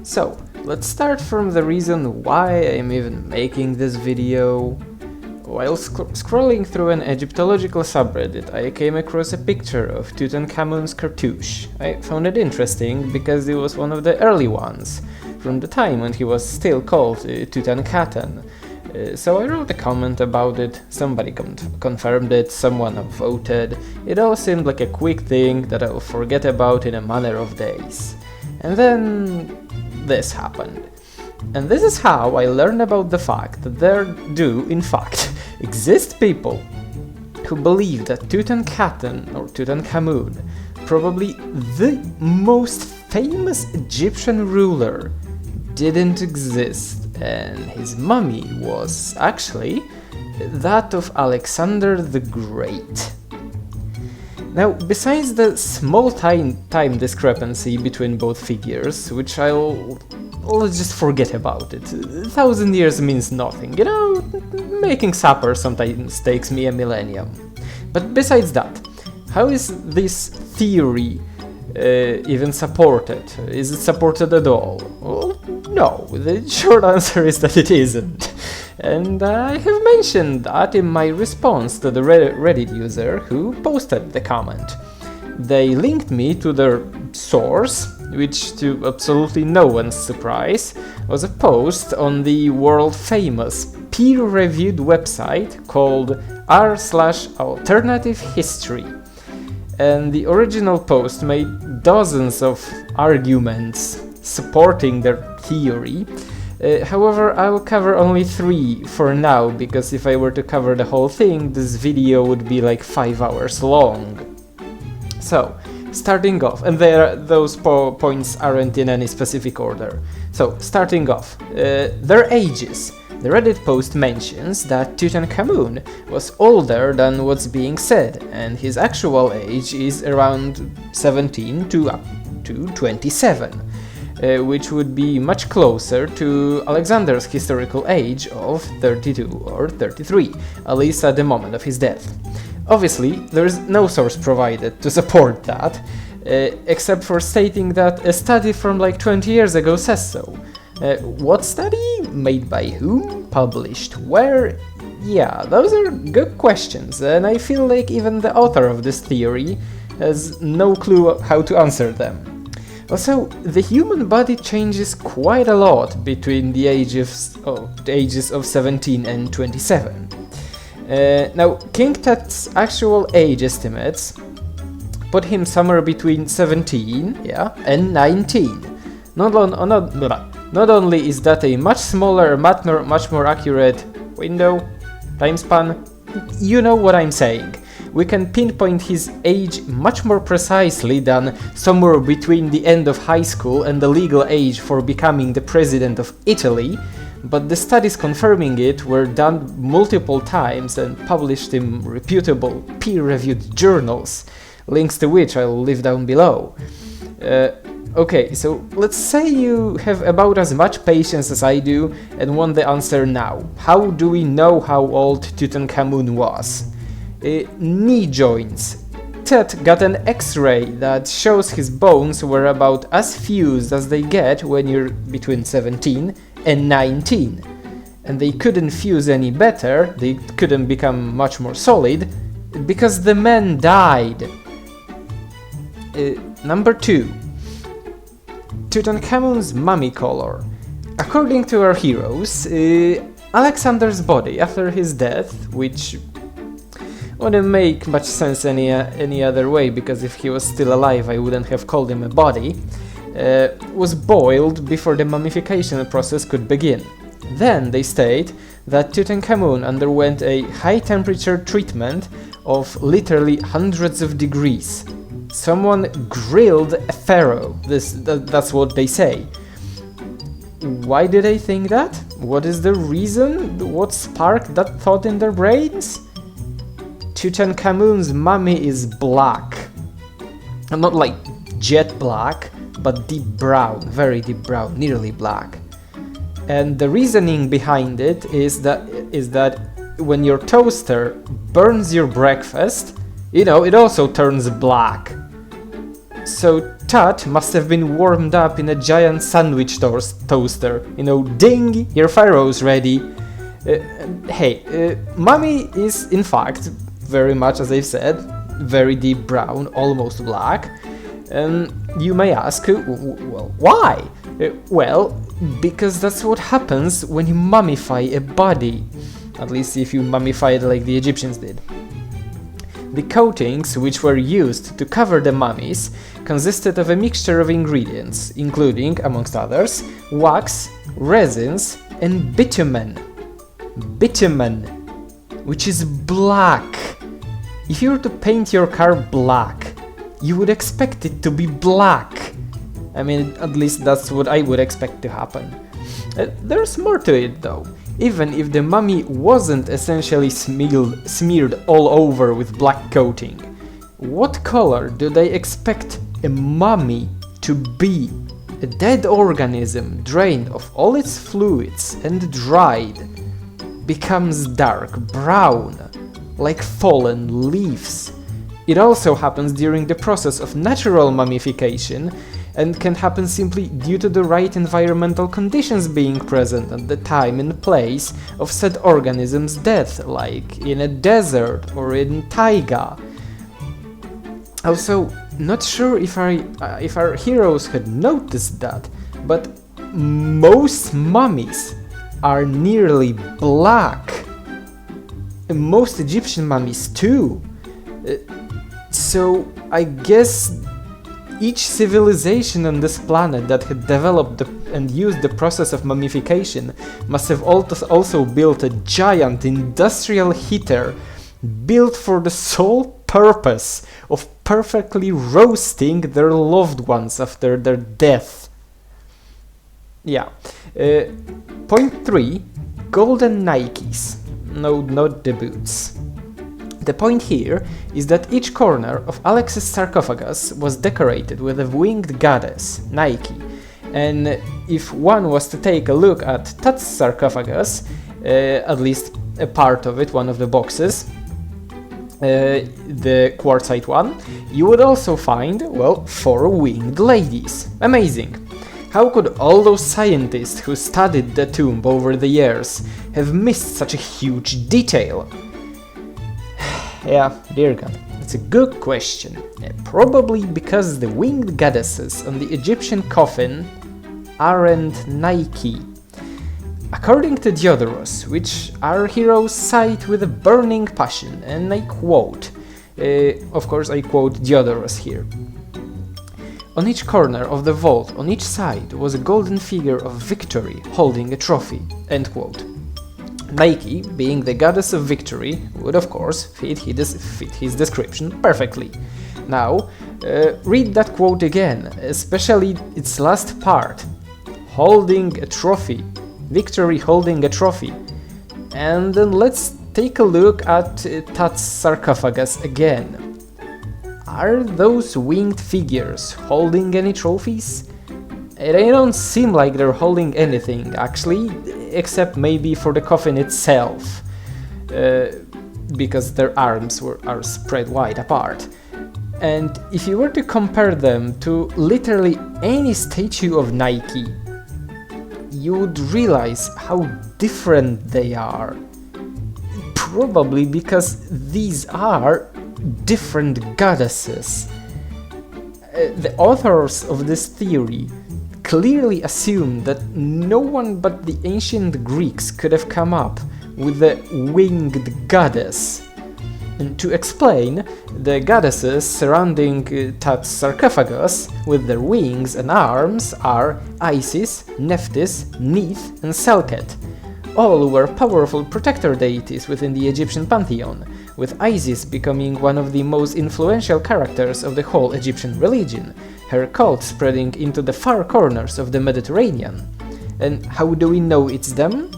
So, let's start from the reason why I'm even making this video. While scrolling through an Egyptological subreddit, I came across a picture of Tutankhamun's cartouche. I found it interesting because it was one of the early ones, from the time when he was still called Tutankhamun. So I wrote a comment about it, somebody confirmed it, someone voted. It all seemed like a quick thing that I'll forget about in a matter of days. And then this happened. And this is how I learned about the fact that there do, in fact, exist people who believe that Tutankhamun, or Tutankhamun, probably the most famous Egyptian ruler, didn't exist, and his mummy was actually that of Alexander the Great. Now, besides the small time discrepancy between both figures, which let's just forget about it. 1,000 years means nothing, you know, making supper sometimes takes me a millennium. But besides that, how is this theory even supported? Is it supported at all? Well, no, the short answer is that it isn't. And I have mentioned that in my response to the Reddit user who posted the comment. They linked me to their source, which, to absolutely no one's surprise, was a post on the world-famous peer-reviewed website called r/alternative history. And the original post made dozens of arguments supporting their theory. However, I will cover only 3 for now, because if I were to cover the whole thing, this video would be like 5 hours long. So, starting off, and those points aren't in any specific order. So, starting off, their ages. The Reddit post mentions that Tutankhamun was older than what's being said, and his actual age is around 17 to up to 27, which would be much closer to Alexander's historical age of 32 or 33, at least at the moment of his death. Obviously, there is no source provided to support that, except for stating that a study from like 20 years ago says so. What study? Made by whom? Published where? Yeah, those are good questions, and I feel like even the author of this theory has no clue how to answer them. Also, the human body changes quite a lot between the ages of 17 and 27. Now, King Tut's actual age estimates put him somewhere between 17, and 19. Not only is that a much smaller, much more accurate time span, you know what I'm saying. We can pinpoint his age much more precisely than somewhere between the end of high school and the legal age for becoming the president of Italy, but the studies confirming it were done multiple times and published in reputable peer-reviewed journals, links to which I'll leave down below. Okay, so let's say you have about as much patience as I do and want the answer now. How do we know how old Tutankhamun was? Knee joints. Tut got an X-ray that shows his bones were about as fused as they get when you're between 17 and 19. And they couldn't fuse any better, they couldn't become much more solid, because the man died. Number 2. Tutankhamun's mummy color. According to our heroes, Alexander's body after his death, which wouldn't make much sense any other way, because if he was still alive I wouldn't have called him a body, was boiled before the mummification process could begin. Then they state that Tutankhamun underwent a high-temperature treatment of literally hundreds of degrees. Someone grilled a pharaoh, that's what they say. Why did they think that? What is the reason? What sparked that thought in their brains? Tutankhamun's mummy is black. Not like jet black, but deep brown, very deep brown, nearly black. And the reasoning behind it is that when your toaster burns your breakfast, it also turns black. So Tut must have been warmed up in a giant sandwich toaster. You know, ding, your pharaoh's ready. Mummy is in fact very much, as I've said, very deep brown, almost black. You may ask, well, why? Well, because that's what happens when you mummify a body. At least if you mummify it like the Egyptians did. The coatings which were used to cover the mummies consisted of a mixture of ingredients, including, amongst others, wax, resins, and bitumen. Bitumen, which is black. If you were to paint your car black, you would expect it to be black. I mean, at least that's what I would expect to happen. There's more to it though. Even if the mummy wasn't essentially smeared all over with black coating, what color do they expect a mummy to be? A dead organism drained of all its fluids and dried becomes dark brown, like fallen leaves. It also happens during the process of natural mummification and can happen simply due to the right environmental conditions being present at the time and place of said organism's death, like in a desert or in taiga. Also, not sure if our heroes had noticed that, but most mummies are nearly black. And most Egyptian mummies too. So I guess each civilization on this planet that had developed and used the process of mummification must have also built a giant industrial heater built for the sole purpose of perfectly roasting their loved ones after their death. Yeah. Point 3. Golden Nikes. No, not the boots. The point here is that each corner of Alex's sarcophagus was decorated with a winged goddess, Nike, and if one was to take a look at Tut's sarcophagus, at least a part of it, one of the boxes, the quartzite one, you would also find, well, 4 winged ladies. Amazing! How could all those scientists who studied the tomb over the years have missed such a huge detail? Yeah, dear God, it's a good question. Probably because the winged goddesses on the Egyptian coffin aren't Nike. According to Diodorus, which our heroes cite with a burning passion, and I quote, of course I quote Diodorus here. On each corner of the vault on each side was a golden figure of victory holding a trophy, end quote. Nike, being the goddess of victory, would of course fit his description perfectly. Now, read that quote again, especially its last part. Holding a trophy. Victory holding a trophy. And then let's take a look at Tut's sarcophagus again. Are those winged figures holding any trophies? They don't seem like they're holding anything, actually, except maybe for the coffin itself, because their arms are spread wide apart. And if you were to compare them to literally any statue of Nike, you would realize how different they are. Probably because these are different goddesses. The authors of this theory clearly assume that no one but the ancient Greeks could have come up with a winged goddess. And to explain, the goddesses surrounding Tut's sarcophagus with their wings and arms are Isis, Nephthys, Neith, and Selket. All were powerful protector deities within the Egyptian pantheon, with Isis becoming one of the most influential characters of the whole Egyptian religion, her cult spreading into the far corners of the Mediterranean. And how do we know it's them?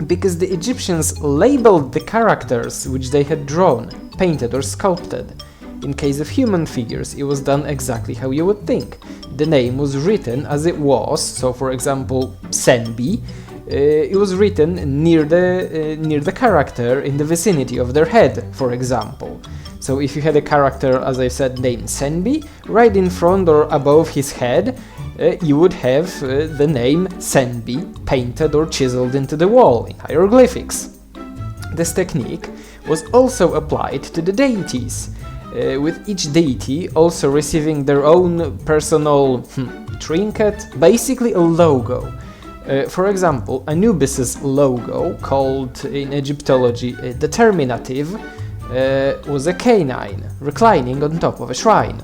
Because the Egyptians labeled the characters which they had drawn, painted or sculpted. In case of human figures, it was done exactly how you would think. The name was written as it was, so for example, Senbi, it was written near the character in the vicinity of their head, for example. So if you had a character, as I said, named Senbi, right in front or above his head, you would have the name Senbi painted or chiseled into the wall in hieroglyphics. This technique was also applied to the deities, with each deity also receiving their own personal trinket, basically a logo. For example, Anubis's logo, called in Egyptology a determinative, was a canine reclining on top of a shrine.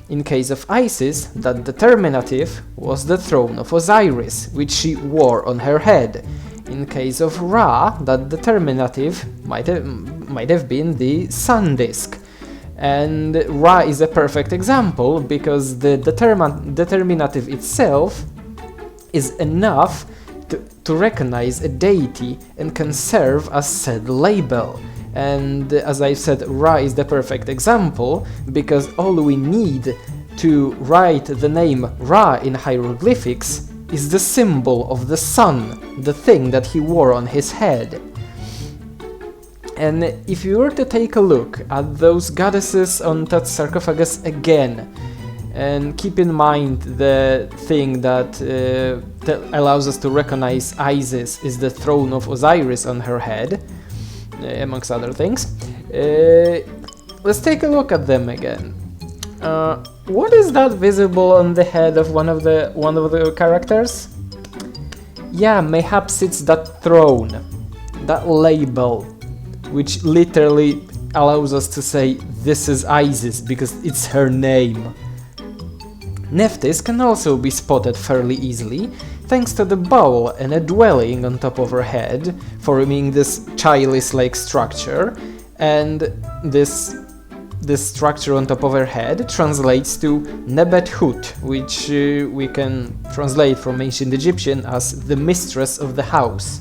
In case of Isis, that determinative was the throne of Osiris, which she wore on her head. In case of Ra, that determinative might have been the sun disk. And Ra is a perfect example because the determinative itself is enough to recognize a deity and can serve as said label. And as I said, Ra is the perfect example because all we need to write the name Ra in hieroglyphics is the symbol of the sun, the thing that he wore on his head. And if you were to take a look at those goddesses on Tut's sarcophagus again, and keep in mind the thing that allows us to recognize Isis is the throne of Osiris on her head, amongst other things, let's take a look at them again. What is that visible on the head of one of the characters? Yeah, mayhaps it's that throne, that label, which literally allows us to say this is Isis because it's her name. Nephthys can also be spotted fairly easily, thanks to the bowl and a dwelling on top of her head, forming this chalice-like structure, and this structure on top of her head translates to Nebet Hut, which we can translate from ancient Egyptian as the mistress of the house.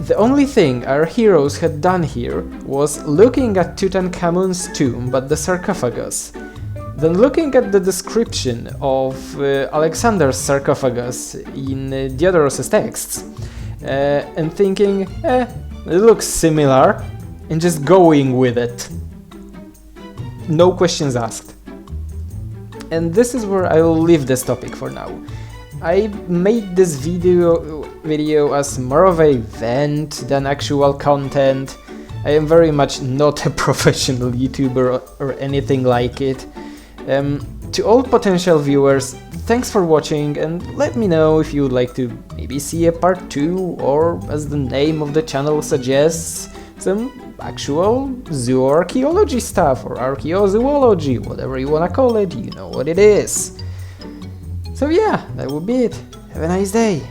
The only thing our heroes had done here was looking at Tutankhamun's tomb but the sarcophagus, then looking at the description of Alexander's sarcophagus in Diodorus' texts, and thinking, it looks similar, and just going with it. No questions asked. And this is where I will leave this topic for now. I made this video as more of a vent than actual content. I am very much not a professional YouTuber or anything like it. To all potential viewers, thanks for watching, and let me know if you would like to maybe see a part 2, or as the name of the channel suggests, some actual zooarchaeology stuff, or archaeozoology, whatever you wanna call it, you know what it is. So yeah, that would be it. Have a nice day.